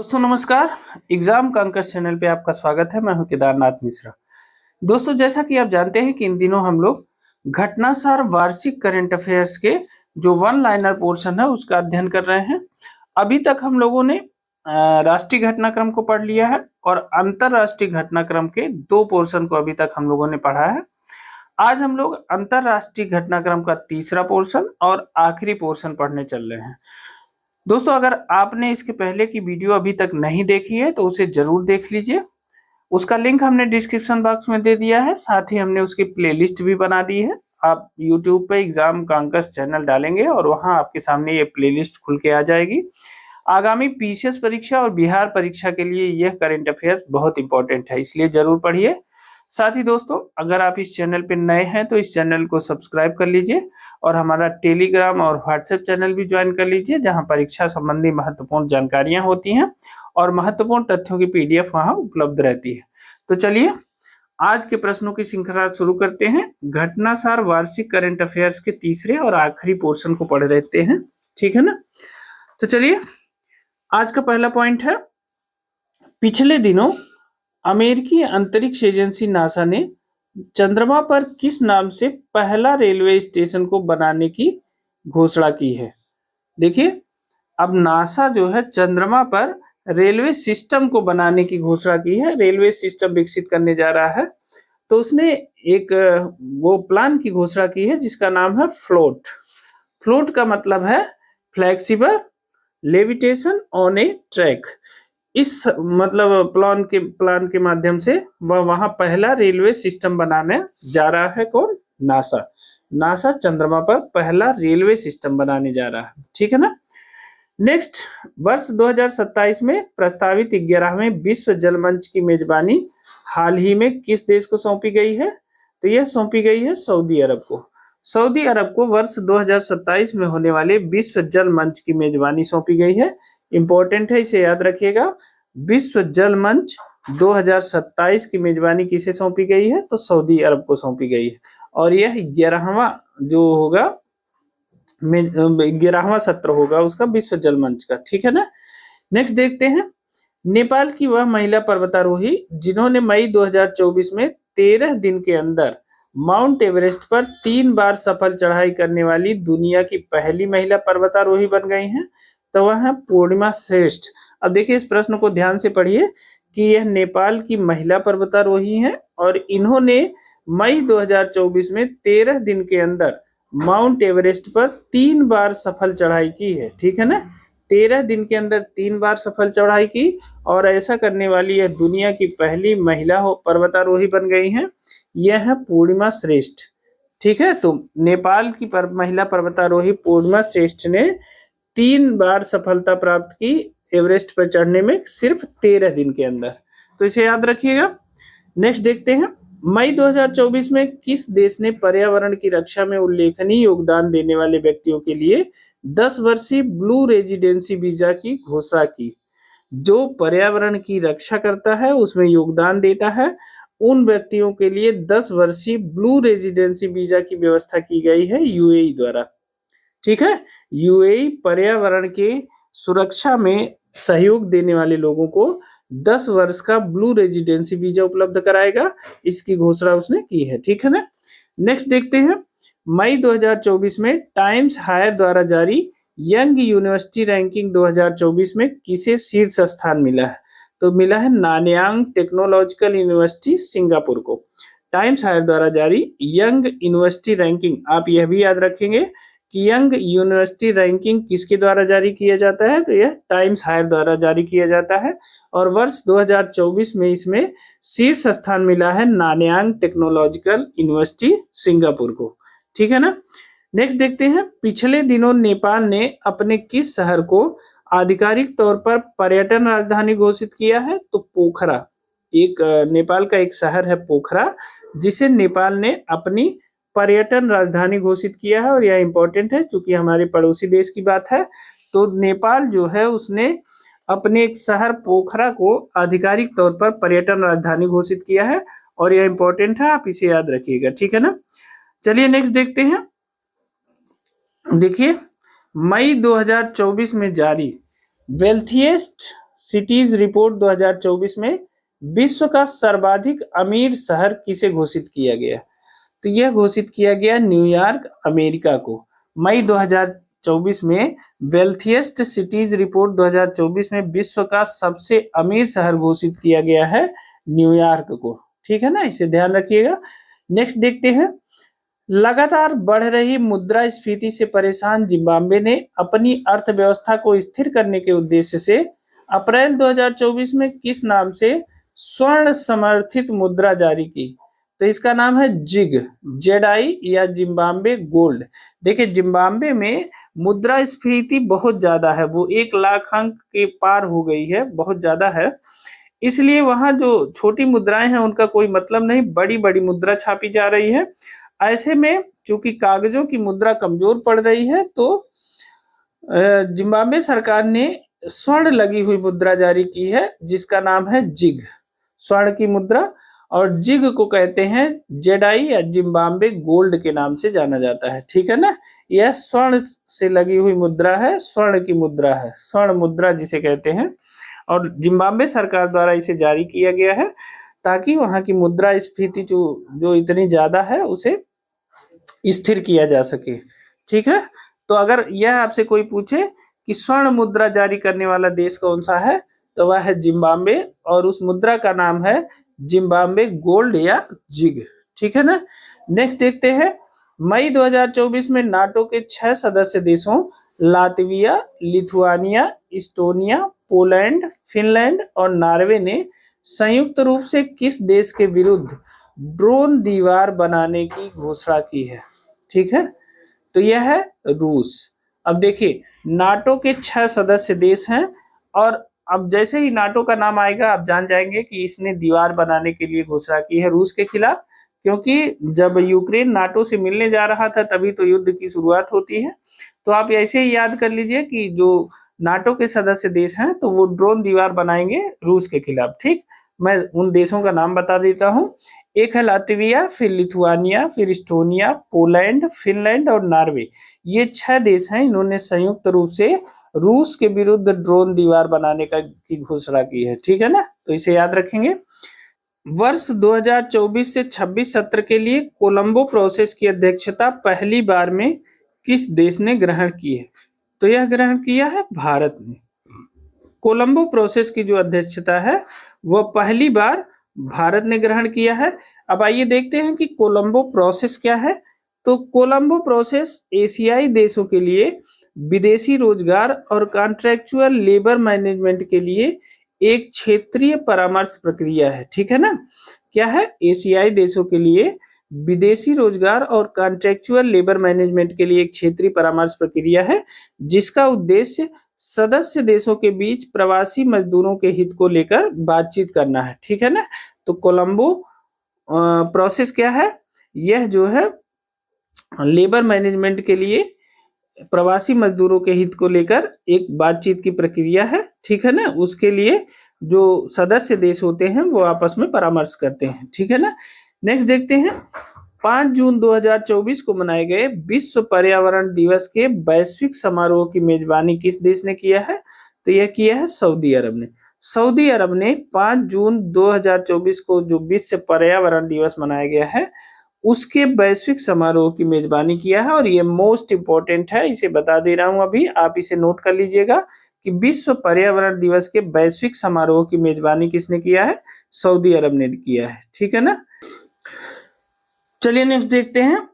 दोस्तों नमस्कार। Exam कांकस channel पे आपका स्वागत है। मैं हूं केदारनाथ मिश्रा। दोस्तों जैसा कि आप जानते हैं कि इन दिनों हम लोग घटनासार वार्षिक करंट अफेयर्स के जो वन लाइनर पोर्शन है उसका अध्ययन कर रहे हैं। अभी तक हम लोगों ने राष्ट्रीय घटनाक्रम को पढ़ लिया है और अंतरराष्ट्रीय घटनाक्रम के 2 पोर्शन को अभी तक हम लोगों ने पढ़ा है। आज हम लोग अंतरराष्ट्रीय घटनाक्रम का तीसरा पोर्शन और आखिरी पोर्शन पढ़ने चल रहे हैं। दोस्तों अगर आपने इसके पहले की वीडियो अभी तक नहीं देखी है तो उसे जरूर देख लीजिए। उसका लिंक हमने डिस्क्रिप्शन बॉक्स में दे दिया है, साथ ही हमने उसकी प्लेलिस्ट भी बना दी है। आप YouTube पे एग्जाम कांकस चैनल डालेंगे और वहां आपके सामने ये प्लेलिस्ट खुल के आ जाएगी। आगामी पीसीएस परीक्षा और बिहार परीक्षा के लिए यह करंट अफेयर्स बहुत इंपॉर्टेंट है, इसलिए जरूर पढ़िए। साथ ही दोस्तों अगर आप इस चैनल पे नए हैं तो इस चैनल को सब्सक्राइब कर लीजिए और हमारा टेलीग्राम और व्हाट्सएप चैनल भी ज्वाइन कर लीजिए, जहां परीक्षा संबंधी महत्वपूर्ण जानकारियां होती हैं और महत्वपूर्ण तथ्यों की पीडीएफ वहां उपलब्ध रहती है। तो चलिए आज के प्रश्नों की श्रृंखला शुरू करते हैं। घटनासार वार्षिक करंट अफेयर्स के तीसरे और आखिरी पोर्शन को पढ़ लेते हैं, ठीक है ना। तो चलिए आज का पहला पॉइंट है, पिछले दिनों अमेरिकी अंतरिक्ष एजेंसी नासा ने चंद्रमा पर किस नाम से पहला रेलवे स्टेशन को बनाने की घोषणा की है। देखिए अब नासा जो है चंद्रमा पर रेलवे सिस्टम को बनाने की घोषणा की है, रेलवे सिस्टम विकसित करने जा रहा है। तो उसने एक वो प्लान की घोषणा की है जिसका नाम है फ्लोट। फ्लोट का मतलब है flexible levitation on A track. इस मतलब प्लान के माध्यम से वह वहां पहला रेलवे सिस्टम बनाने जा रहा है। कौन? नासा। नासा चंद्रमा पर पहला रेलवे सिस्टम बनाने जा रहा है, ठीक है ना। नेक्स्ट, वर्ष 2027 में प्रस्तावित 11वें विश्व जल मंच की मेजबानी हाल ही में किस देश को सौंपी गई है? तो यह सौंपी गई है सऊदी अरब को। सऊदी अरब को वर्ष 2027 में होने वाले विश्व जल मंच की मेजबानी सौंपी गई है। इंपॉर्टेंट है, इसे याद रखिएगा। विश्व जल मंच 2027 की मेजबानी किसे सौंपी गई है? तो सऊदी अरब को सौंपी गई है और यह 11वां जो होगा 11वां सत्र होगा उसका विश्व जल मंच का, ठीक है ना। नेक्स्ट देखते हैं, नेपाल की वह महिला पर्वतारोही जिन्होंने मई 2024 में 13 दिन के अंदर माउंट एवरेस्ट पर 3 बार सफल चढ़ाई करने वाली दुनिया की पहली महिला पर्वतारोही बन गई हैं। तो वह है पूर्णिमा श्रेष्ठ। अब देखिए इस प्रश्न को ध्यान से पढ़िए कि यह नेपाल की महिला पर्वतारोही हैं और इन्होंने मई 2024 में 13 दिन के अंदर माउंट एवरेस्ट पर 3 बार सफल चढ़ाई की है, ठीक है ना। 13 दिन के अंदर 3 बार सफल चढ़ाई की और ऐसा करने वाली यह दुनिया की पहली महिला पर्वतारोही बन गई हैं। यह है पूर्णिमा श्रेष्ठ, ठीक है। तो नेपाल की महिला पर्वतारोही पूर्णिमा श्रेष्ठ ने 3 बार सफलता प्राप्त की एवरेस्ट पर चढ़ने में सिर्फ 13 दिन के अंदर, तो इसे याद रखिएगा। नेक्स्ट देखते हैं, मई 2024 में किस देश ने पर्यावरण की रक्षा में उल्लेखनीय योगदान देने वाले व्यक्तियों के लिए 10 वर्षीय ब्लू रेजिडेंसी वीजा की घोषणा की? जो पर्यावरण की रक्षा करता है उसमें योगदान देता है, उन व्यक्तियों के लिए 10 वर्षीय ब्लू रेजिडेंसी वीजा की व्यवस्था की गई है यूएई द्वारा, ठीक है। यूएई पर्यावरण के सुरक्षा में सहयोग देने वाले लोगों को 10 वर्ष का ब्लू रेजिडेंसी वीजा उपलब्ध कराएगा, इसकी घोषणा उसने की है, ठीक है ना। नेक्स्ट देखते हैं, मई 2024 में टाइम्स हायर द्वारा जारी यंग यूनिवर्सिटी रैंकिंग 2024 में किसे शीर्ष स्थान मिला है? तो मिला है नानयांग टेक्नोलॉजिकल यूनिवर्सिटी सिंगापुर को। टाइम्स हायर द्वारा जारी यंग यूनिवर्सिटी रैंकिंग, आप यह भी याद रखेंगे कि यंग यूनिवर्सिटी रैंकिंग किसके द्वारा जारी किया जाता है? तो यह टाइम्स हायर द्वारा जारी किया जाता है और वर्ष 2024 में इसमें शीर्ष स्थान मिला है नानयांग टेक्नोलॉजिकल यूनिवर्सिटी सिंगापुर को, ठीक है ना। नेक्स्ट देखते हैं, पिछले दिनों नेपाल ने अपने किस शहर को आधिकारिक तौर पर पर्यटन राजधानी घोषित किया है? तो पोखरा। एक नेपाल का एक शहर है पोखरा जिसे नेपाल ने अपनी पर्यटन राजधानी घोषित किया है और यह इंपॉर्टेंट है क्योंकि हमारे पड़ोसी देश की बात है। तो नेपाल जो है उसने अपने एक शहर पोखरा को आधिकारिक तौर पर पर्यटन राजधानी घोषित किया है और यह इंपॉर्टेंट है, आप इसे याद रखिएगा, ठीक है ना। चलिए नेक्स्ट देखते हैं, देखिए मई 2024 में जारी वेल्थिएस्ट सिटीज रिपोर्ट 2024 में विश्व का सर्वाधिक अमीर शहर किसे घोषित किया गया? तो यह घोषित किया गया न्यूयॉर्क, अमेरिका को। मई 2024 में वेल्थिएस्ट सिटीज रिपोर्ट 2024 में विश्व का सबसे अमीर शहर घोषित किया गया है न्यूयॉर्क को। ठीक है ना, इसे ध्यान रखिएगा। नेक्स्ट देखते हैं, लगातार बढ़ रही मुद्रास्फीति से परेशान जिम्बाब्वे ने अपनी अर्थव्यवस्था को स्थिर करने के उद्देश्य से अप्रैल 2024 में किस नाम से स्वर्ण समर्थित मुद्रा जारी की? तो इसका नाम है जिग, जेडाई या जिम्बाब्वे गोल्ड। देखिए जिम्बाब्वे में मुद्रास्फीति बहुत ज्यादा है, वो 1 लाख अंक के पार हो गई है, बहुत ज्यादा है। इसलिए वहां जो छोटी मुद्राएं हैं उनका कोई मतलब नहीं, बड़ी बड़ी मुद्रा छापी जा रही है। ऐसे में चूंकि कागजों की मुद्रा कमजोर पड़ रही है तो जिम्बाब्वे सरकार ने स्वर्ण लगी हुई मुद्रा जारी की है जिसका नाम है जिग, स्वर्ण की मुद्रा। और जिग को कहते हैं जेडाई या जिम्बाब्वे गोल्ड के नाम से जाना जाता है। ठीक है ना, यह स्वर्ण से लगी हुई मुद्रा है, स्वर्ण की मुद्रा है, स्वर्ण मुद्रा जिसे कहते हैं। और जिम्बाब्वे सरकार द्वारा इसे जारी किया गया है ताकि वहां की मुद्रास्फीति जो इतनी ज्यादा है उसे स्थिर किया जा सके। ठीक है, तो अगर यह आपसे कोई पूछे कि स्वर्ण मुद्रा जारी करने वाला देश कौन सा है तो वह है जिम्बाब्वे, और उस मुद्रा का नाम है जिम्बाब्वे गोल्ड या जिग। ठीक है ना। नेक्स्ट देखते हैं, मई 2024 में नाटो के 6 सदस्य देशों Latvia, Lithuania, Estonia, Poland, Finland और नॉर्वे ने संयुक्त रूप से किस देश के विरुद्ध ड्रोन दीवार बनाने की घोषणा की है? ठीक है, तो यह है रूस। अब देखिए नाटो के 6 सदस्य देश हैं, और अब जैसे ही नाटो का नाम आएगा आप जान जाएंगे कि इसने दीवार बनाने के लिए घोषणा की है रूस के खिलाफ, क्योंकि जब यूक्रेन नाटो से मिलने जा रहा था तभी तो युद्ध की शुरुआत होती है। तो आप ऐसे ही याद कर लीजिए कि जो नाटो के सदस्य देश हैं तो वो ड्रोन दीवार बनाएंगे रूस के खिलाफ। ठीक, मैं उन देशों का नाम बता देता हूँ। एक है लातविया, फिर लिथुआनिया, फिर इस्टोनिया, पोलैंड, फिनलैंड और नॉर्वे। ये 6 देश हैं, इन्होंने संयुक्त रूप से रूस के विरुद्ध ड्रोन दीवार बनाने की घोषणा की है। ठीक है ना, तो इसे याद रखेंगे। वर्ष 2024 से 26 सत्र के लिए कोलंबो प्रोसेस की अध्यक्षता पहली बार में किस देश ने ग्रहण की है? तो यह ग्रहण किया है भारत ने। कोलंबो प्रोसेस की जो अध्यक्षता है वह पहली बार भारत ने ग्रहण किया है। अब आइए देखते हैं कि कोलंबो प्रोसेस क्या है। तो कोलंबो प्रोसेस एशियाई देशों के लिए विदेशी रोजगार और कॉन्ट्रेक्चुअल लेबर मैनेजमेंट के लिए एक क्षेत्रीय परामर्श प्रक्रिया है। ठीक है ना, क्या है? एशियाई देशों के लिए विदेशी रोजगार और कॉन्ट्रेक्चुअल लेबर मैनेजमेंट के लिए एक क्षेत्रीय परामर्श प्रक्रिया है जिसका उद्देश्य सदस्य देशों के बीच प्रवासी मजदूरों के हित को लेकर बातचीत करना है। ठीक है ना, तो कोलंबो प्रोसेस क्या है? यह जो है लेबर मैनेजमेंट के लिए प्रवासी मजदूरों के हित को लेकर एक बातचीत की प्रक्रिया है। ठीक है ना, उसके लिए जो सदस्य देश होते हैं वो आपस में परामर्श करते हैं। ठीक है ना। नेक्स्ट देखते हैं, 5 जून 2024 को मनाए गए विश्व पर्यावरण दिवस के वैश्विक समारोह की मेजबानी किस देश ने किया है? तो यह किया है सऊदी अरब ने। सऊदी अरब ने 5 जून 2024 को जो विश्व पर्यावरण दिवस मनाया गया है उसके वैश्विक समारोह की मेजबानी किया है, और ये मोस्ट इंपॉर्टेंट है, इसे बता दे रहा हूं अभी, आप इसे नोट कर लीजिएगा कि विश्व पर्यावरण दिवस के वैश्विक समारोह की मेजबानी किसने किया है? सऊदी अरब ने किया है। ठीक है ना। चलिए नेक्स्ट देखते हैं,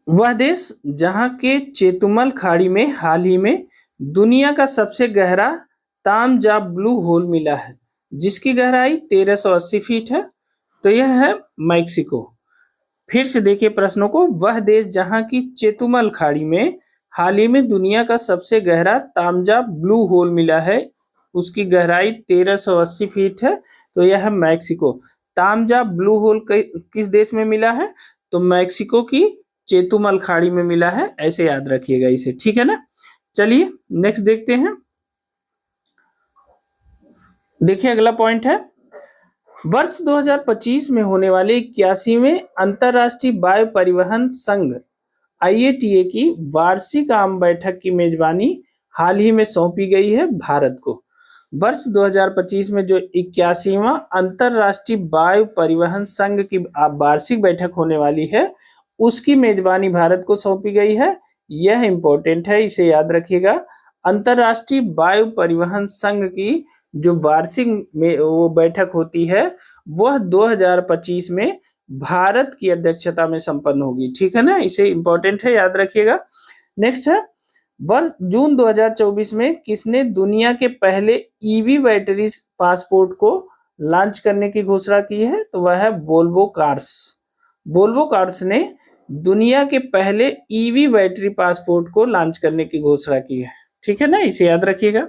वह देश जहां के चेतुमल खाड़ी में हाल ही में दुनिया का सबसे गहरा तामजाब ब्लू होल मिला है जिसकी गहराई 1380 फीट है, तो यह है मैक्सिको। फिर से देखिए प्रश्नों को, वह देश जहां की चेतुमल खाड़ी में हाल ही में दुनिया का सबसे गहरा तामजाब ब्लू होल मिला है उसकी गहराई 1380 फीट है, तो यह है मैक्सिको। तामजाब ब्लू होल किस देश में मिला है? तो मैक्सिको की चेतुमल खाड़ी में मिला है, ऐसे याद रखिएगा इसे। ठीक है ना। चलिए नेक्स्ट देखते हैं, देखिए अगला पॉइंट है, वर्ष 2025 में होने वाले 81वें अंतरराष्ट्रीय वायु परिवहन संघ IATA की वार्षिक आम बैठक की मेजबानी हाल ही में सौंपी गई है भारत को। वर्ष 2025 में जो 81वां अंतरराष्ट्रीय वायु परिवहन संघ की वार्षिक बैठक होने वाली है, उसकी मेजबानी भारत को सौंपी गई है। यह इंपॉर्टेंट है, इसे याद रखिएगा। अंतरराष्ट्रीय वायु परिवहन संघ की जो वार्षिक में वो बैठक होती है, वह 2025 में भारत की अध्यक्षता में संपन्न होगी। ठीक है ना, इसे इंपॉर्टेंट है, याद रखिएगा। नेक्स्ट है, वर्ष जून 2024 में किसने दुनिया के पहले ईवी बैटरी पासपोर्ट को लॉन्च करने की घोषणा की है? तो वह है वोल्वो कार्स। वोल्वो कार्स ने दुनिया के पहले ईवी बैटरी पासपोर्ट को लॉन्च करने की घोषणा की है। ठीक है ना, इसे याद रखिएगा।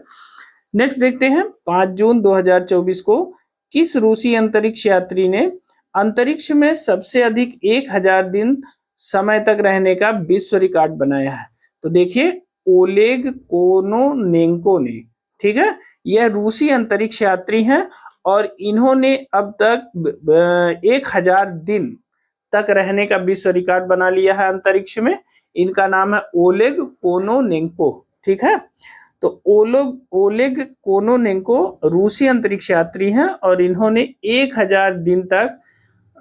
नेक्स्ट देखते हैं, 5 जून 2024 को किस रूसी अंतरिक्ष यात्री ने अंतरिक्ष में सबसे अधिक 1000 दिन समय तक रहने का विश्व रिकॉर्ड बनाया है? तो देखिए, ओलेग कोनोनेंको ने। ठीक है, यह रूसी अंतरिक्ष यात्री हैं और इन्होंने अब तक 1000 दिन तक रहने का विश्व रिकॉर्ड बना लिया है अंतरिक्ष में। इनका नाम है ओलेग कोनोनेंको। ठीक है, तो ओलेग कोनोनेंको रूसी अंतरिक्ष यात्री हैं और इन्होंने 1000 दिन तक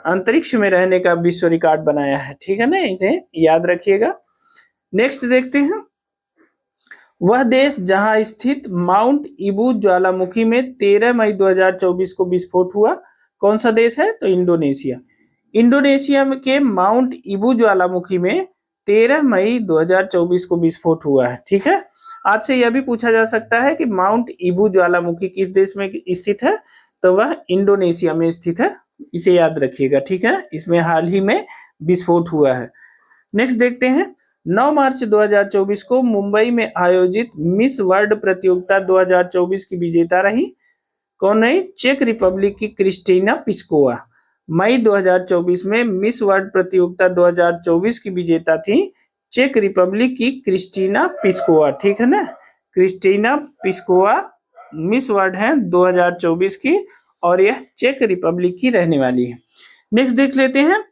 अंतरिक्ष में रहने का विश्व रिकॉर्ड बनाया है। ठीक है ना, इसे याद रखिएगा। नेक्स्ट देखते हैं, वह देश जहां स्थित माउंट इबू ज्वालामुखी में 13 मई 2024 को विस्फोट हुआ, कौन सा देश है? तो इंडोनेशिया। इंडोनेशिया के माउंट इबू ज्वालामुखी में 13 मई 2024 को विस्फोट हुआ है। ठीक है, आपसे यह भी पूछा जा सकता है कि माउंट इबू ज्वालामुखी किस देश में स्थित है? तो वह इंडोनेशिया में स्थित है, इसे याद रखिएगा। ठीक है, इसमें हाल ही में विस्फोट हुआ है। नेक्स्ट देखते हैं, 9 मार्च 2024 को मुंबई में आयोजित मिस वर्ल्ड प्रतियोगिता 2024 की विजेता रही, कौन रही? चेक रिपब्लिक की क्रिस्टीना पिस्कोवा। मई 2024 में मिस वर्ल्ड प्रतियोगिता 2024 की विजेता थी चेक रिपब्लिक की क्रिस्टीना पिस्कोवा। ठीक है ना, क्रिस्टीना पिस्कोवा मिस वर्ल्ड है 2024 की और यह चेक रिपब्लिक की रहने वाली है। नेक्स्ट देख लेते हैं,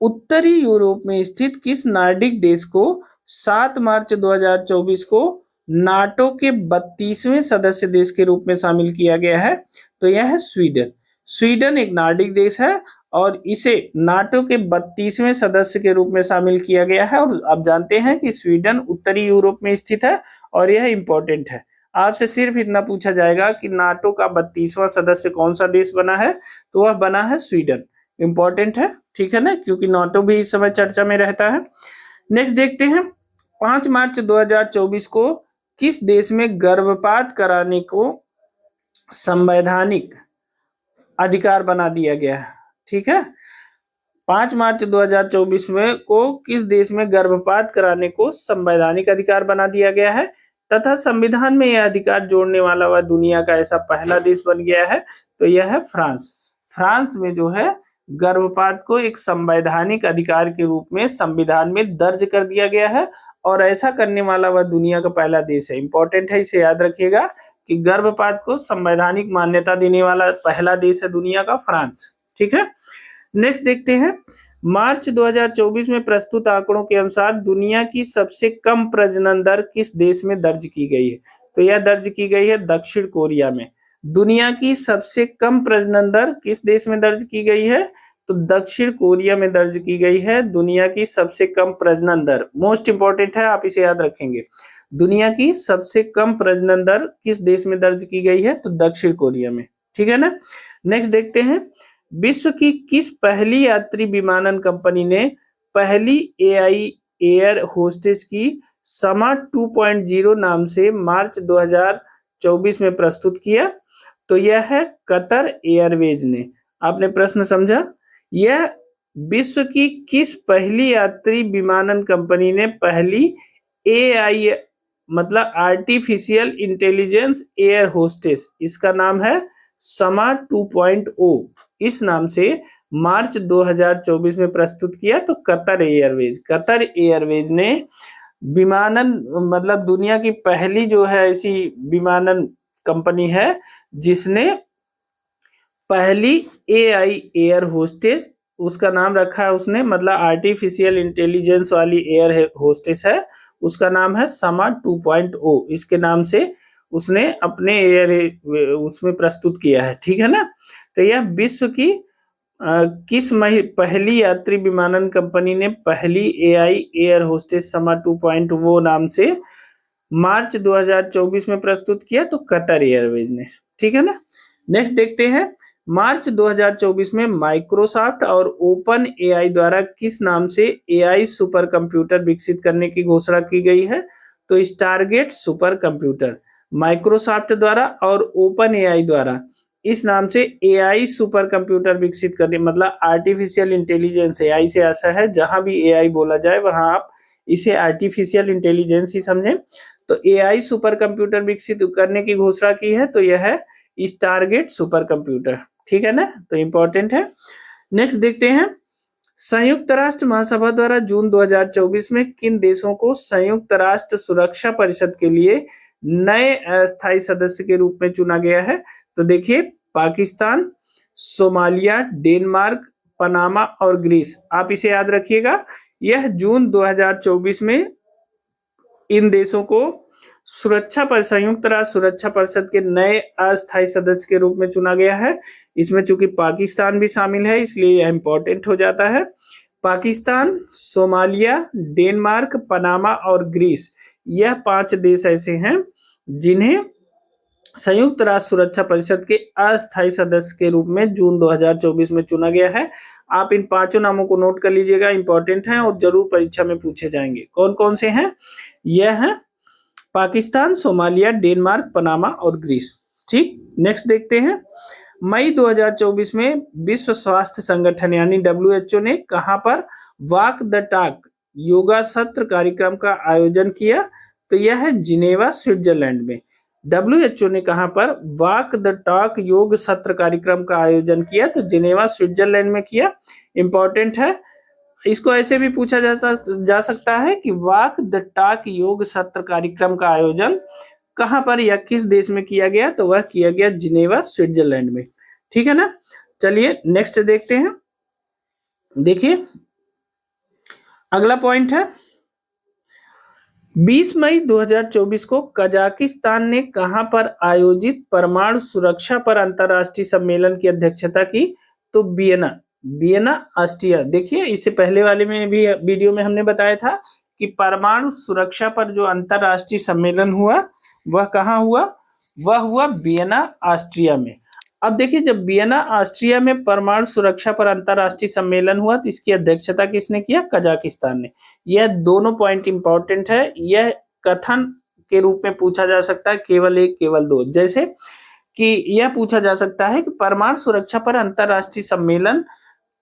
उत्तरी यूरोप में स्थित किस नार्डिक देश को 7 मार्च 2024 को नाटो के 32वें सदस्य देश के रूप में शामिल किया गया है? तो यह है स्वीडन। स्वीडन एक नार्डिक देश है और इसे नाटो के 32वें सदस्य के रूप में शामिल किया गया है। और आप जानते हैं कि स्वीडन उत्तरी यूरोप में स्थित है और यह इंपॉर्टेंट है। आपसे सिर्फ इतना पूछा जाएगा कि नाटो का 32वां सदस्य कौन सा देश बना है? तो वह बना है स्वीडन। इंपॉर्टेंट है, ठीक है ना, क्योंकि नाटो भी इस समय चर्चा में रहता है। नेक्स्ट देखते हैं, 5 मार्च 2024 को किस देश में गर्भपात कराने को संवैधानिक अधिकार बना दिया गया है? ठीक है, 5 मार्च 2024 में को किस देश में गर्भपात कराने को संवैधानिक अधिकार बना दिया गया है तथा संविधान में यह अधिकार जोड़ने वाला वह दुनिया का ऐसा पहला देश बन गया है? तो यह है फ्रांस। फ्रांस में जो है गर्भपात को एक संवैधानिक अधिकार के रूप में संविधान में दर्ज कर दिया गया है और ऐसा करने वाला वह दुनिया का पहला देश है। इंपॉर्टेंट है, इसे याद रखिएगा कि गर्भपात को संवैधानिक मान्यता देने वाला पहला देश है दुनिया का फ्रांस। ठीक है, नेक्स्ट देखते हैं, मार्च 2024 में प्रस्तुत आंकड़ों के अनुसार दुनिया की सबसे कम प्रजनन दर किस देश में दर्ज की गई है? तो यह दर्ज की गई है दक्षिण कोरिया में। दुनिया की सबसे कम प्रजनन दर किस देश में दर्ज की गई है? तो दक्षिण कोरिया में दर्ज की गई है दुनिया की सबसे कम प्रजनन दर। मोस्ट इंपॉर्टेंट है, आप इसे याद रखेंगे। दुनिया की सबसे कम प्रजनन दर किस देश में दर्ज की गई है? तो दक्षिण कोरिया में। ठीक है ना, नेक्स्ट देखते हैं, विश्व की किस पहली यात्री विमानन कंपनी ने पहली एआई एयर होस्टेस की समा 2.0 नाम से मार्च 2024 में प्रस्तुत किया? तो यह है कतर एयरवेज ने। आपने प्रश्न समझा? यह विश्व की किस पहली यात्री विमानन कंपनी ने पहली एआई मतलब आर्टिफिशियल इंटेलिजेंस एयर होस्टेस, इसका नाम है समा 2.0, इस नाम से मार्च 2024 में प्रस्तुत किया? तो कतर एयरवेज। कतर एयरवेज ने विमानन मतलब दुनिया की पहली जो है ऐसी विमानन कंपनी है जिसने पहली एआई एयर होस्टेस, उसका नाम रखा है उसने, मतलब आर्टिफिशियल इंटेलिजेंस वाली एयर होस्टेस है, उसका नाम है समा 2.0, इसके नाम से उसने अपने एयर उसमें प्रस्तुत किया है, ठीक है ना। तो यह विश्व की किस पहली यात्री विमानन कंपनी ने पहली एआई एयर होस्टेस समा 2.0 नाम से मार्च 2024 में प्रस्तुत किया? तो कतर एयरवेज ने, ठीक है ना। नेक्स्ट देखते हैं, मार्च 2024 में माइक्रोसॉफ्ट और ओपन एआई द्वारा किस नाम से एआई सुपर कंप्यूटर विकसित करने की घोषणा की गई है? तो स्टारगेट सुपर कंप्यूटर। माइक्रोसॉफ्ट द्वारा और ओपन एआई द्वारा इस नाम से एआई सुपर कंप्यूटर विकसित करने, मतलब आर्टिफिशियल इंटेलिजेंस एआई से आशा है। जहां भी एआई बोला जाए वहां आप इसे आर्टिफिशियल इंटेलिजेंस ही समझें। तो एआई सुपर कंप्यूटर विकसित करने की घोषणा की है, तो यह है स्टारगेट सुपर कंप्यूटर, ठीक है ना। तो इंपॉर्टेंट है। नेक्स्ट देखते हैं, संयुक्त राष्ट्र महासभा द्वारा जून 2024 में किन देशों को संयुक्त राष्ट्र सुरक्षा परिषद के लिए नए अस्थायी सदस्य के रूप में चुना गया है? तो देखिए, पाकिस्तान, सोमालिया, डेनमार्क, पनामा और ग्रीस। आप इसे याद रखिएगा, यह जून 2024 में इन देशों को संयुक्त राष्ट्र सुरक्षा परिषद के नए अस्थायी सदस्य के रूप में चुना गया है। इसमें चूंकि पाकिस्तान भी शामिल है, इसलिए यह इंपॉर्टेंट हो जाता है। पाकिस्तान, सोमालिया, डेनमार्क, पनामा और ग्रीस, यह 5 देश ऐसे हैं जिन्हें संयुक्त राष्ट्र सुरक्षा परिषद के अस्थायी सदस्य के रूप में जून 2024 में चुना गया है। आप इन 5 नामों को नोट कर लीजिएगा, इंपॉर्टेंट हैं और जरूर परीक्षा में पूछे जाएंगे। कौन कौन से हैं? यह है पाकिस्तान, सोमालिया, डेनमार्क, पनामा और ग्रीस, ठीक। नेक्स्ट देखते हैं, मई 2024 में विश्व स्वास्थ्य संगठन यानी WHO ने कहां पर वॉक द टॉक योगा सत्र कार्यक्रम का आयोजन किया? तो यह है जिनेवा, स्विट्जरलैंड में। WHO ने कहां पर वॉक द टॉक योग सत्र कार्यक्रम का आयोजन किया? तो जिनेवा, स्विट्जरलैंड में किया। इंपॉर्टेंट है। इसको ऐसे भी पूछा जा सकता है कि वॉक द टॉक योग सत्र कार्यक्रम का आयोजन कहां पर या किस देश में किया गया? तो वह किया गया जिनेवा, स्विट्जरलैंड में, ठीक है ना। चलिए नेक्स्ट देखते हैं। देखिए, अगला पॉइंट है, 20 मई 2024 को कजाकिस्तान ने कहां पर आयोजित परमाणु सुरक्षा पर अंतरराष्ट्रीय सम्मेलन की अध्यक्षता की? तो वियना, ऑस्ट्रिया। देखिए, इससे पहले वाले में भी वीडियो में हमने बताया था कि परमाणु सुरक्षा पर जो अंतरराष्ट्रीय सम्मेलन हुआ वह कहाँ हुआ? वह हुआ वियना, ऑस्ट्रिया में। अब देखिए, जब वियना, ऑस्ट्रिया में परमाणु सुरक्षा पर अंतरराष्ट्रीय सम्मेलन हुआ तो इसकी अध्यक्षता किसने किया? कजाकिस्तान ने। यह दोनों पॉइंट इंपॉर्टेंट है। यह कथन के रूप में पूछा जा सकता है, केवल 1, केवल 2। जैसे कि यह पूछा जा सकता है कि परमाणु सुरक्षा पर अंतरराष्ट्रीय सम्मेलन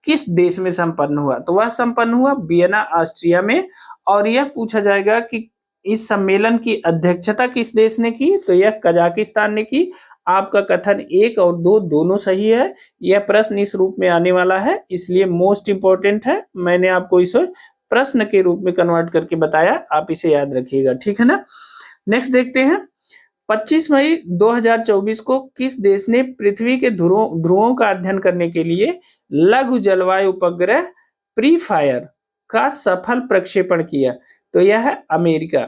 किस देश में संपन्न हुआ? तो वह संपन्न हुआ वियना, ऑस्ट्रिया में। और यह पूछा जाएगा कि इस सम्मेलन की अध्यक्षता किस देश ने की? तो यह कजाकिस्तान ने की। आपका कथन 1 और 2 दोनों सही है। यह प्रश्न इस रूप में आने वाला है, इसलिए मोस्ट इंपॉर्टेंट है। मैंने आपको इसे प्रश्न के रूप में कन्वर्ट करके बताया, आप इसे याद रखिएगा, ठीक है ना। नेक्स्ट देखते हैं, 25 मई 2024 को किस देश ने पृथ्वी के ध्रुवों का अध्ययन करने के लिए लघु जलवायु उपग्रह प्रीफायर का सफल प्रक्षेपण किया? तो यह है अमेरिका।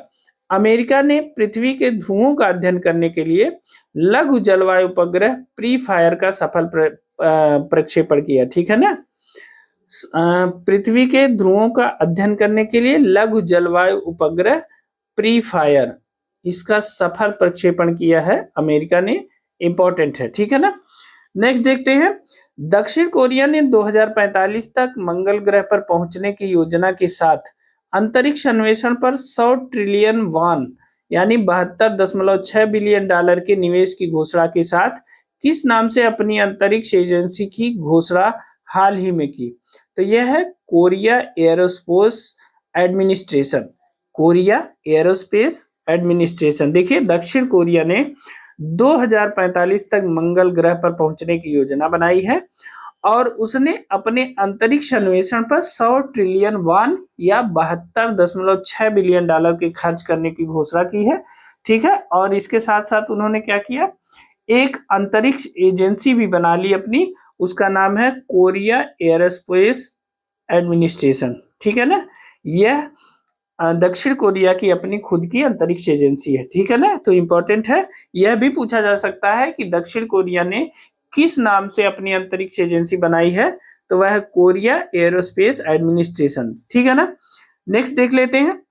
अमेरिका ने पृथ्वी के ध्रुवों का अध्ययन करने के लिए लघु जलवायु उपग्रह प्रीफायर का सफल प्रक्षेपण किया, ठीक है ना। पृथ्वी के ध्रुवों का अध्ययन करने के लिए लघु जलवायु उपग्रह प्रीफायर, इसका सफल प्रक्षेपण किया है अमेरिका ने। इंपॉर्टेंट है, ठीक है ना। नेक्स्ट देखते हैं, दक्षिण कोरिया ने 2045 तक मंगल ग्रह पर पहुंचने की योजना के साथ अंतरिक्ष अन्वेषण पर 100 ट्रिलियन वॉन यानी 72.6 बिलियन डॉलर के निवेश की घोषणा के साथ किस नाम से अपनी अंतरिक्ष एजेंसी की घोषणा हाल ही में की? तो यह है Korea aerospace administration. Korea aerospace administration. देखिए, दक्षिण कोरिया ने 2045 तक मंगल ग्रह पर पहुंचने की योजना बनाई है और उसने अपने अंतरिक्ष अन्वेषण पर 100 ट्रिलियन वॉन या 72.6 बिलियन डॉलर के खर्च करने की घोषणा की है, ठीक है। और इसके साथ साथ उन्होंने क्या किया? एक अंतरिक्ष एजेंसी भी बना ली अपनी, उसका नाम है कोरिया एरोस्पेस एडमिनिस्ट्रेशन, ठीक है ना। यह दक्षिण कोरिया की अपनी खुद की अंतरिक्ष एजेंसी है, ठीक है ना। तो इम्पोर्टेंट है, यह भी पूछा जा सकता है कि दक्षिण कोरिया ने किस नाम से अपनी अंतरिक्ष एजेंसी बनाई है, तो वह है कोरिया एरोस्पेस एडमिनिस्ट्रेशन, ठीक है ना। नेक्स्ट देख लेते हैं,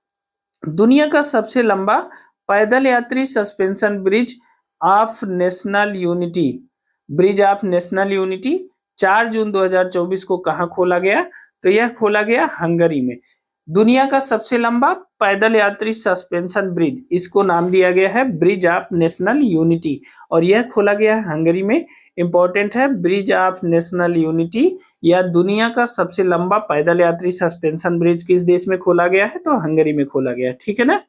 दुनिया का सबसे लंबा पैदल यात्री suspension bridge of national unity, bridge of national unity 4 जून 2024 को कहां खोला गया, तो यह खोला गया हंगरी में। दुनिया का सबसे लंबा पैदल यात्री सस्पेंशन ब्रिज, इसको नाम दिया गया है ब्रिज ऑफ नेशनल यूनिटी, और यह खोला गया है हंगरी में। इंपॉर्टेंट है, ब्रिज ऑफ नेशनल यूनिटी या दुनिया का सबसे लंबा पैदल यात्री सस्पेंशन ब्रिज किस देश में खोला गया है, तो हंगरी में खोला गया है, ठीक है ना।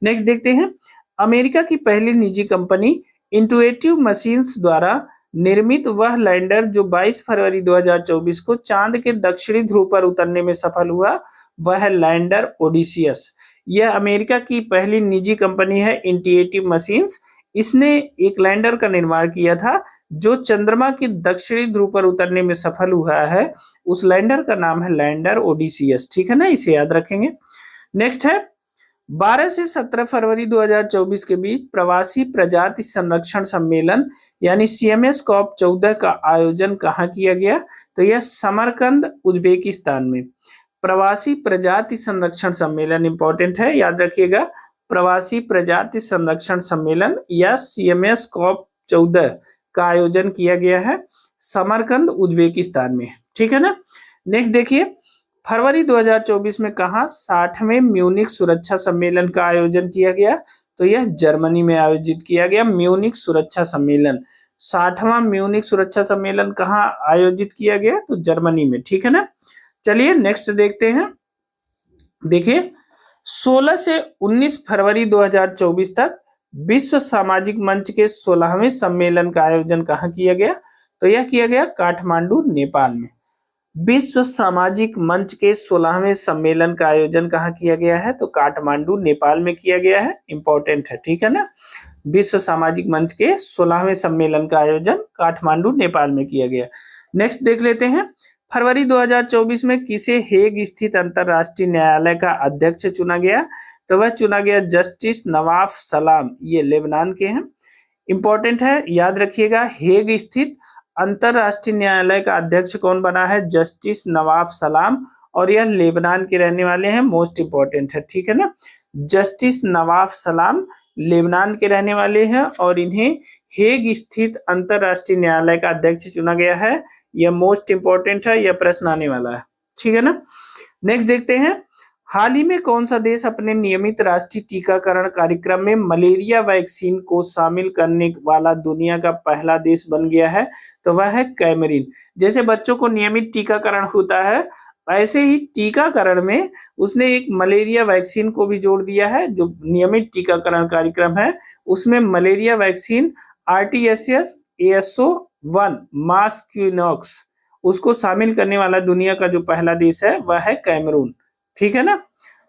नेक्स्ट देखते हैं, अमेरिका की पहली निजी कंपनी इंटुएटिव मशीन्स द्वारा निर्मित वह लैंडर जो 22 फरवरी 2024 को चांद के दक्षिणी ध्रुव पर उतरने में सफल हुआ, वह लैंडर ओडिसियस। यह अमेरिका की पहली निजी कंपनी है इंटुएटिव मशीन्स। इसने एक लैंडर का निर्माण किया था जो चंद्रमा के दक्षिणी ध्रुव पर उतरने में सफल हुआ है। उस लैंडर का नाम है लैंडर ओडिसियस, ठीक है ना, इसे याद रखेंगे। नेक्स्ट है, 12 से 17 फरवरी 2024 के बीच प्रवासी प्रजाति संरक्षण सम्मेलन यानी CMS COP14 का आयोजन कहाँ किया गया, तो यह समरकंद उज्बेकिस्तान में। प्रवासी प्रजाति संरक्षण सम्मेलन इंपॉर्टेंट है, याद रखिएगा, प्रवासी प्रजाति संरक्षण सम्मेलन या CMS COP14 का आयोजन किया गया है समरकंद उज्बेकिस्तान में, ठीक है ना। नेक्स्ट देखिए, फरवरी 2024 में कहा 60वें म्यूनिक सुरक्षा सम्मेलन का आयोजन किया गया, तो यह जर्मनी में आयोजित किया गया म्यूनिक सुरक्षा सम्मेलन। 60वां म्यूनिक सुरक्षा सम्मेलन कहाँ आयोजित किया गया, तो जर्मनी में, ठीक है ना। चलिए नेक्स्ट देखते हैं, देखिए 16 से 19 फरवरी 2024 तक विश्व सामाजिक मंच के 16वें सम्मेलन का आयोजन कहाँ किया गया, तो यह किया गया काठमांडू नेपाल में। विश्व सामाजिक मंच के 16वें सम्मेलन का आयोजन कहाँ किया गया है, तो काठमांडू नेपाल में किया गया है, इंपॉर्टेंट है, ठीक है ना। विश्व सामाजिक मंच के 16वें सम्मेलन का आयोजन काठमांडू नेपाल में किया गया। नेक्स्ट देख लेते हैं, फरवरी 2024 में किसे हेग स्थित अंतरराष्ट्रीय न्यायालय का अध्यक्ष चुना गया, तो वह चुना गया जस्टिस नवाफ सलाम, ये लेबनान के हैं। इंपॉर्टेंट है, याद रखिएगा, हेग स्थित अंतरराष्ट्रीय न्यायालय का अध्यक्ष कौन बना है, जस्टिस नवाफ सलाम, और यह लेबनान के रहने वाले हैं, मोस्ट इंपॉर्टेंट है, ठीक है ना। जस्टिस नवाफ सलाम लेबनान के रहने वाले हैं और इन्हें हेग स्थित अंतरराष्ट्रीय न्यायालय का अध्यक्ष चुना गया है। यह मोस्ट इंपॉर्टेंट है, यह प्रश्न आने वाला है, ठीक है ना। नेक्स्ट देखते हैं, हाल ही में कौन सा देश अपने नियमित राष्ट्रीय टीकाकरण कार्यक्रम में मलेरिया वैक्सीन को शामिल करने वाला दुनिया का पहला देश बन गया है, तो वह है कैमरून। जैसे बच्चों को नियमित टीकाकरण होता है, ऐसे ही टीकाकरण में उसने एक मलेरिया वैक्सीन को भी जोड़ दिया है। जो नियमित टीकाकरण कार्यक्रम है उसमें मलेरिया वैक्सीन RTS ASO1 मास्क्यूनॉक्स उसको शामिल करने वाला दुनिया का जो पहला देश है वह है कैमरून, ठीक है ना।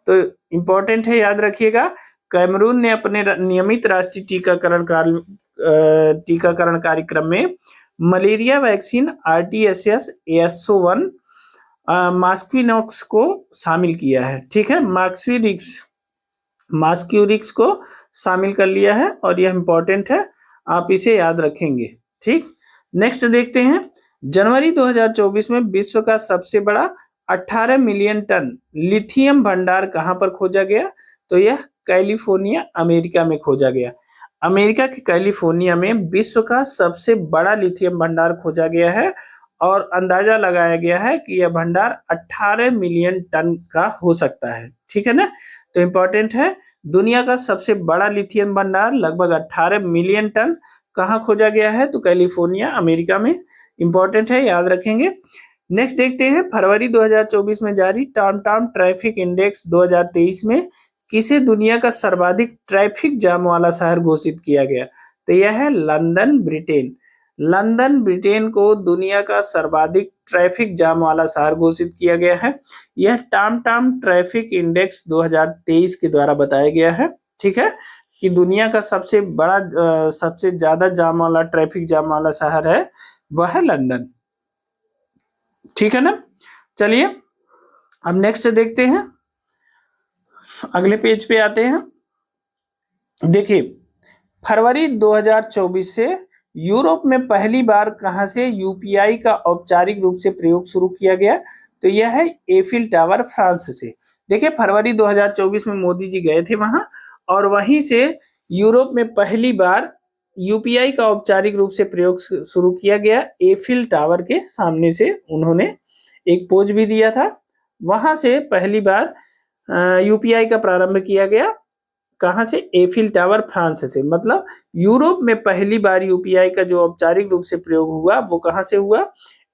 तो इंपॉर्टेंट है, याद रखिएगा, कैमरून ने अपने नियमित राष्ट्रीय टीकाकरण कार्यक्रम में मलेरिया वैक्सीन RTS ASO1 मास्क्यूनॉक्स को शामिल किया है, ठीक है, मास्क्यूरिक्स को शामिल कर लिया है और यह इंपॉर्टेंट है, आप इसे याद रखेंगे, ठीक। नेक्स्ट देखते हैं, जनवरी 2024 में विश्व का सबसे बड़ा 18 मिलियन टन लिथियम भंडार कहां पर खोजा गया, तो यह कैलिफोर्निया अमेरिका में खोजा गया। अमेरिका के कैलिफोर्निया में विश्व का सबसे बड़ा लिथियम भंडार खोजा गया है और अंदाजा लगाया गया है कि यह भंडार 18 मिलियन टन का हो सकता है, ठीक है ना। तो इंपॉर्टेंट है, दुनिया का सबसे बड़ा लिथियम भंडार लगभग 18 मिलियन टन कहाँ खोजा गया है, तो कैलिफोर्निया अमेरिका में, इंपॉर्टेंट है, याद रखेंगे। नेक्स्ट देखते हैं, फरवरी 2024 में जारी टॉमटॉम ट्रैफिक इंडेक्स 2023 में किसे दुनिया का सर्वाधिक ट्रैफिक जाम वाला शहर घोषित किया गया, तो यह है लंदन ब्रिटेन। लंदन ब्रिटेन को दुनिया का सर्वाधिक ट्रैफिक जाम वाला शहर घोषित किया गया है। यह टॉमटॉम ट्रैफिक इंडेक्स 2023 के द्वारा बताया गया है, ठीक है, कि दुनिया का सबसे बड़ा सबसे ज्यादा जाम वाला ट्रैफिक जाम वाला शहर है वह है लंदन, ठीक है ना। चलिए अब नेक्स्ट देखते हैं, अगले पेज पे आते हैं। देखिए, फरवरी 2024 से यूरोप में पहली बार कहां से यूपीआई का औपचारिक रूप से प्रयोग शुरू किया गया? तो यह है एफिल टावर, फ्रांस से। देखिए, फरवरी 2024 में मोदी जी गए थे वहां, और वहीं से यूरोप में पहली बार यूपीआई का औपचारिक रूप से प्रयोग शुरू किया गया। एफिल टावर के सामने से उन्होंने एक पोज भी दिया था। वहां से पहली बार यूपीआई का प्रारंभ किया गया। कहां से? एफिल टावर, फ्रांस से। मतलब यूरोप में पहली बार यूपीआई का जो औपचारिक रूप से प्रयोग हुआ वो कहां से हुआ?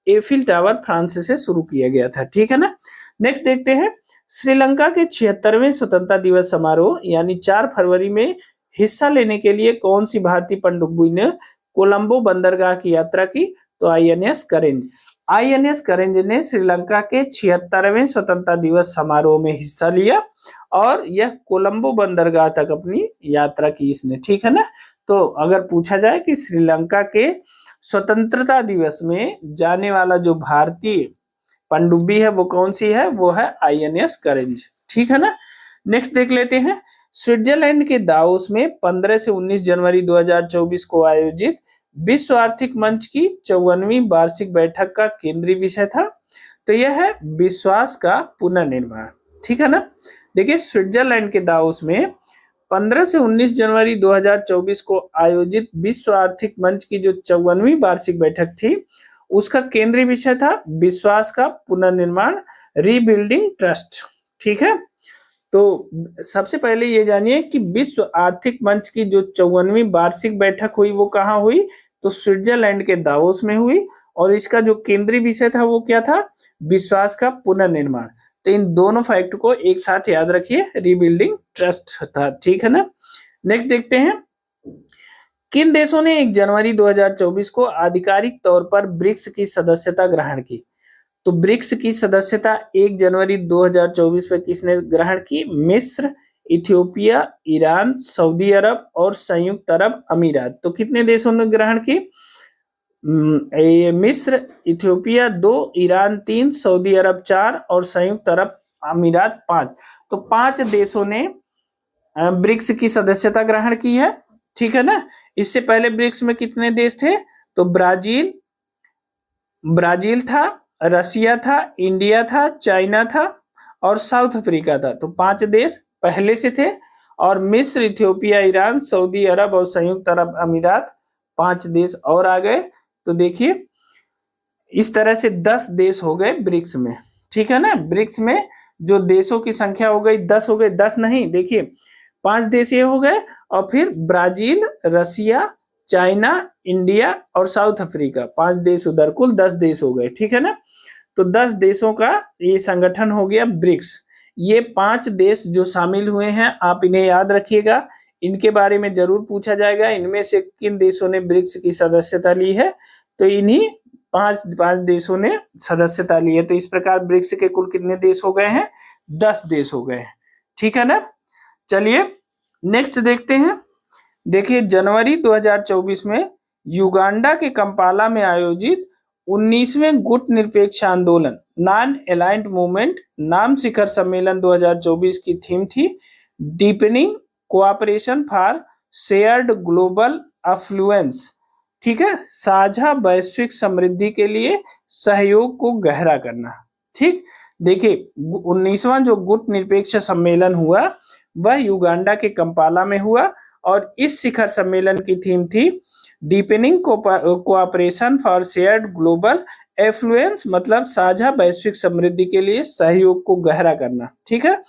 एफिल टावर, फ्रांस से शुरू किया गया था। ठीक है ना। नेक्स्ट देखते हैं, श्रीलंका के 76वें स्वतंत्रता दिवस समारोह यानी 4 फरवरी में हिस्सा लेने के लिए कौन सी भारतीय पनडुब्बी ने कोलंबो बंदरगाह की यात्रा की? तो आईएनएस करेंज। आईएनएस करेंज ने श्रीलंका के 76वें स्वतंत्रता दिवस समारोह में हिस्सा लिया और यह कोलंबो बंदरगाह तक अपनी यात्रा की इसने। ठीक है ना। तो अगर पूछा जाए कि श्रीलंका के स्वतंत्रता दिवस में जाने वाला जो भारतीय पनडुब्बी है वो कौन सी है? वो है आईएनएस करेंज। ठीक है ना। नेक्स्ट देख लेते हैं, स्विट्जरलैंड के दावोस में 15 से 19 जनवरी 2024 को आयोजित विश्व आर्थिक मंच की 54वीं वार्षिक बैठक का केंद्रीय विषय था। तो यह है विश्वास का पुनर्निर्माण। ठीक है ना। देखिए, स्विट्जरलैंड के दावोस में 15 से 19 जनवरी 2024 को आयोजित विश्व आर्थिक मंच की जो 54वीं वार्षिक बैठक थी, उसका केंद्रीय विषय था विश्वास का पुनर्निर्माण, रीबिल्डिंग ट्रस्ट। ठीक है। तो सबसे पहले ये जानिए कि विश्व आर्थिक मंच की जो 54वीं वार्षिक बैठक हुई वो कहाँ हुई? तो स्विट्जरलैंड के दावोस में हुई, और इसका जो केंद्रीय विषय था वो क्या था? विश्वास का पुनर्निर्माण। तो इन दोनों फैक्ट को एक साथ याद रखिए, रीबिल्डिंग ट्रस्ट था। ठीक है ना। नेक्स्ट देखते हैं, किन देशों ने 1 जनवरी 2024 को आधिकारिक तौर पर ब्रिक्स की सदस्यता ग्रहण की? तो ब्रिक्स की सदस्यता 1 जनवरी 2024 में किसने ग्रहण की? मिस्र, इथियोपिया, ईरान, सऊदी अरब और संयुक्त अरब अमीरात। तो कितने देशों ने ग्रहण की? मिस्र, इथियोपिया 2, ईरान 3, सऊदी अरब 4 और संयुक्त अरब अमीरात 5। तो 5 देशों ने ब्रिक्स की सदस्यता ग्रहण की है। ठीक है ना। इससे पहले ब्रिक्स में कितने देश थे? तो ब्राजील था, रसिया था, इंडिया था, चाइना था और साउथ अफ्रीका था। तो 5 देश पहले से थे, और मिस्र, इथियोपिया, ईरान, सऊदी अरब और संयुक्त अरब अमीरात 5 देश और आ गए। तो देखिए, इस तरह से 10 देश हो गए ब्रिक्स में। ठीक है ना। ब्रिक्स में जो देशों की संख्या हो गई 10 हो गए। 10 नहीं, देखिए 5 देश ये हो गए, और फिर ब्राजील, रसिया, चाइना, इंडिया और साउथ अफ्रीका 5 देश उधर, कुल 10 देश हो गए। ठीक है ना। तो 10 देशों का ये संगठन हो गया ब्रिक्स। ये 5 देश जो शामिल हुए हैं, आप इन्हें याद रखिएगा, इनके बारे में जरूर पूछा जाएगा, इनमें से किन देशों ने ब्रिक्स की सदस्यता ली है? तो इन्हीं पांच देशों ने सदस्यता ली है। तो इस प्रकार ब्रिक्स के कुल कितने देश हो गए हैं? 10 देश हो गए हैं। ठीक है ना। चलिए नेक्स्ट देखते हैं। देखिए, जनवरी 2024 में युगांडा के कंपाला में आयोजित 19वें गुट निरपेक्ष आंदोलन नॉन अलाइंड मूवमेंट नाम शिखर सम्मेलन 2024 की थीम थी deepening cooperation for shared global affluence. ठीक है, साझा वैश्विक समृद्धि के लिए सहयोग को गहरा करना। ठीक, देखिए 19वां जो गुट निरपेक्ष सम्मेलन हुआ वह युगांडा के कंपाला में हुआ, और इस शिखर सम्मेलन की थीम थी deepening cooperation for shared global affluence, मतलब साझा वैश्विक समृद्धि के लिए सहयोग को गहरा करना। ठीक है,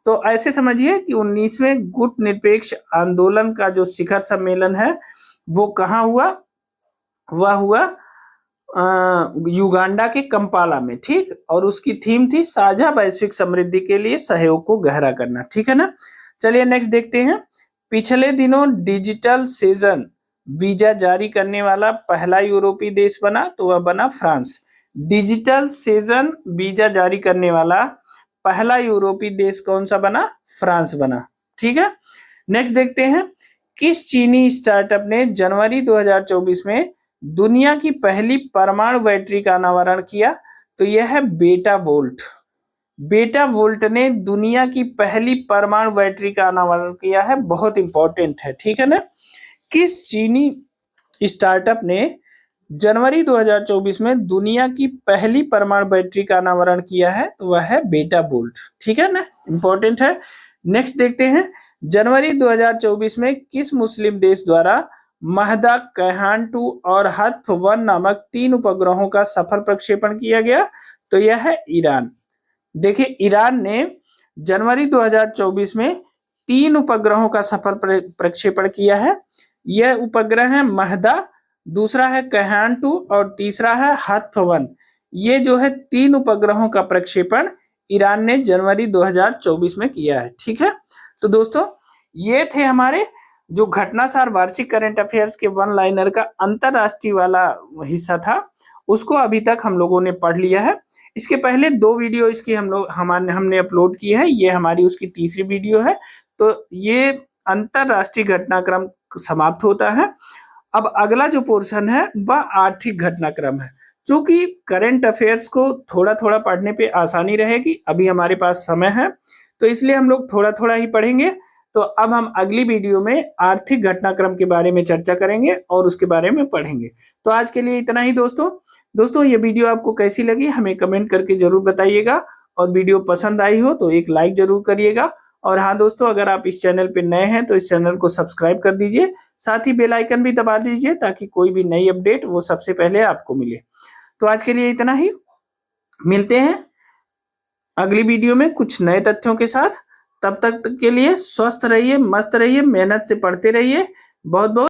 तो ऐसे समझिए कि 19वें गुट निरपेक्ष आंदोलन का जो शिखर सम्मेलन है वो कहाँ हुआ? वह हुआ युगांडा के कंपाला में। ठीक, और उसकी थीम थी साझा वैश्विक समृद्धि के लिए सहयोग को गहरा करना। ठीक है ना। चलिए नेक्स्ट देखते हैं। पिछले दिनों डिजिटल सेजन वीजा जारी करने वाला पहला यूरोपीय देश बना, तो वह बना फ्रांस। डिजिटल सेजन वीजा जारी करने वाला पहला यूरोपीय देश कौन सा बना? फ्रांस बना। ठीक है, नेक्स्ट देखते हैं। किस चीनी स्टार्टअप ने जनवरी 2024 में दुनिया की पहली परमाणु बैटरी का अनावरण किया? तो यह है बेटा वोल्ट। बेटा वोल्ट ने दुनिया की पहली परमाणु बैटरी का अनावरण किया है, बहुत इंपॉर्टेंट है, ठीक है ना। किस चीनी स्टार्टअप ने जनवरी 2024 में दुनिया की पहली परमाणु बैटरी का अनावरण किया है? तो वह है बेटा वोल्ट, ठीक है ना, इंपॉर्टेंट है। नेक्स्ट देखते हैं, जनवरी 2024 में किस मुस्लिम देश द्वारा महदा, कैहान 2 और हत्फ 1 नामक 3 उपग्रहों का सफल प्रक्षेपण किया गया? तो यह है ईरान। देखिए, ईरान ने जनवरी 2024 में 3 उपग्रहों का सफल प्रक्षेपण किया है। यह उपग्रह है महदा, दूसरा है कैहान 2 और तीसरा है हत्फ 1। ये जो है 3 उपग्रहों का प्रक्षेपण ईरान ने जनवरी 2024 में किया है, ठीक है। तो दोस्तों, ये थे हमारे जो घटनासार वार्षिक करंट अफेयर्स के वन लाइनर का अंतरराष्ट्रीय वाला हिस्सा था, उसको अभी तक हम लोगों ने पढ़ लिया है। इसके पहले 2 वीडियो इसकी हमने अपलोड की है, ये हमारी उसकी तीसरी वीडियो है। तो ये अंतरराष्ट्रीय घटनाक्रम समाप्त होता है। अब अगला जो पोर्शन है वह आर्थिक घटनाक्रम है। चूंकि करंट अफेयर्स को थोड़ा थोड़ा पढ़ने पे आसानी रहेगी, अभी हमारे पास समय है, तो इसलिए हम लोग थोड़ा थोड़ा ही पढ़ेंगे। तो अब हम अगली वीडियो में आर्थिक घटनाक्रम के बारे में चर्चा करेंगे और उसके बारे में पढ़ेंगे। तो आज के लिए इतना ही दोस्तों ये वीडियो आपको कैसी लगी हमें कमेंट करके जरूर बताइएगा, और वीडियो पसंद आई हो तो एक लाइक जरूर करिएगा। और हाँ दोस्तों, अगर आप इस चैनल पे नए हैं तो इस चैनल को सब्सक्राइब कर दीजिए, साथ ही बेल आइकन भी दबा दीजिए ताकि कोई भी नई अपडेट वो सबसे पहले आपको मिले। तो आज के लिए इतना ही, मिलते हैं अगली वीडियो में कुछ नए तथ्यों के साथ। तब तक के लिए स्वस्थ रहिए, मस्त रहिए, मेहनत से पढ़ते रहिए। बहुत बहुत